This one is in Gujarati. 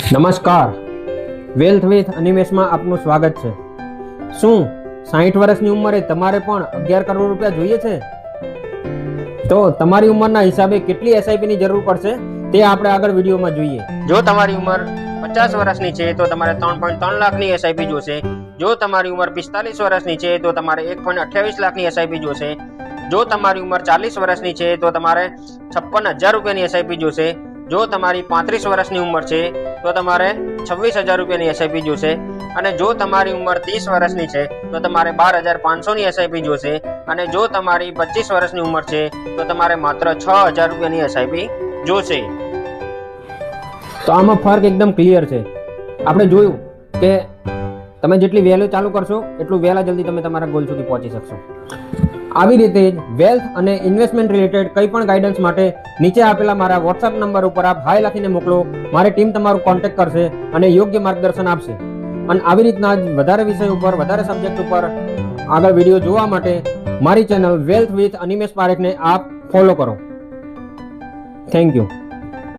નમસ્કાર, વેલ્થ વિથ અનિમેશમાં આપનું સ્વાગત છે। શું 60 વર્ષની ઉંમરે તમારે પણ 11 કરોડ રૂપિયા જોઈએ છે? તો તમારી ઉંમરના હિસાબે કેટલી એસઆઈપી ની જરૂર પડશે તે આપણે આગળ વિડીયોમાં જોઈએ। જો તમારી ઉંમર 50 વર્ષની છે તો તમારે 3.3 લાખની એસઆઈપી જોશે। જો તમારી ઉંમર 45 વર્ષની છે તો તમારે 1.28 લાખની એસઆઈપી જોશે। જો તમારી ઉંમર 40 વર્ષની છે તો તમારે 56,000 રૂપિયાની એસઆઈપી જોશે। જો તમારી 35 વર્ષની ઉંમર છે તો તમારે 26,000 રૂપિયાની એસઆઈપી જોશે। અને જો તમારી ઉંમર 30 વર્ષની છે તો તમારે 12,500ની એસઆઈપી જોશે। અને જો તમારી 25 વર્ષની ઉંમર છે તો તમારે માત્ર 6,000 રૂપિયાની એસઆઈપી જોશે। તો આમાં ફરક એકદમ ક્લિયર છે। આપણે જોયું કે તમે જેટલી વહેલું ચાલુ કરશો એટલું વહેલા જલ્દી તમે તમારા ગોલ સુધી પહોંચી શકશો। આવી રીતે જ વેલ્થ અને ઇન્વેસ્ટમેન્ટ રિલેટેડ કંઈ પણ ગાઈડન્સ માટે નીચે આપેલા મારા વોટ્સએપ નંબર ઉપર આપ હાય લખીને મોકલો। મારી ટીમ તમારું કોન્ટેક્ટ કરશે અને યોગ્ય માર્ગદર્શન આપશે। અને આવી રીતના જ વધારે વિષય ઉપર, વધારે સબ્જેક્ટ ઉપર આગળ વિડીયો જોવા માટે મારી ચેનલ વેલ્થ વિથ અનિમેશ પારેખને આપ ફોલો કરો। Thank you.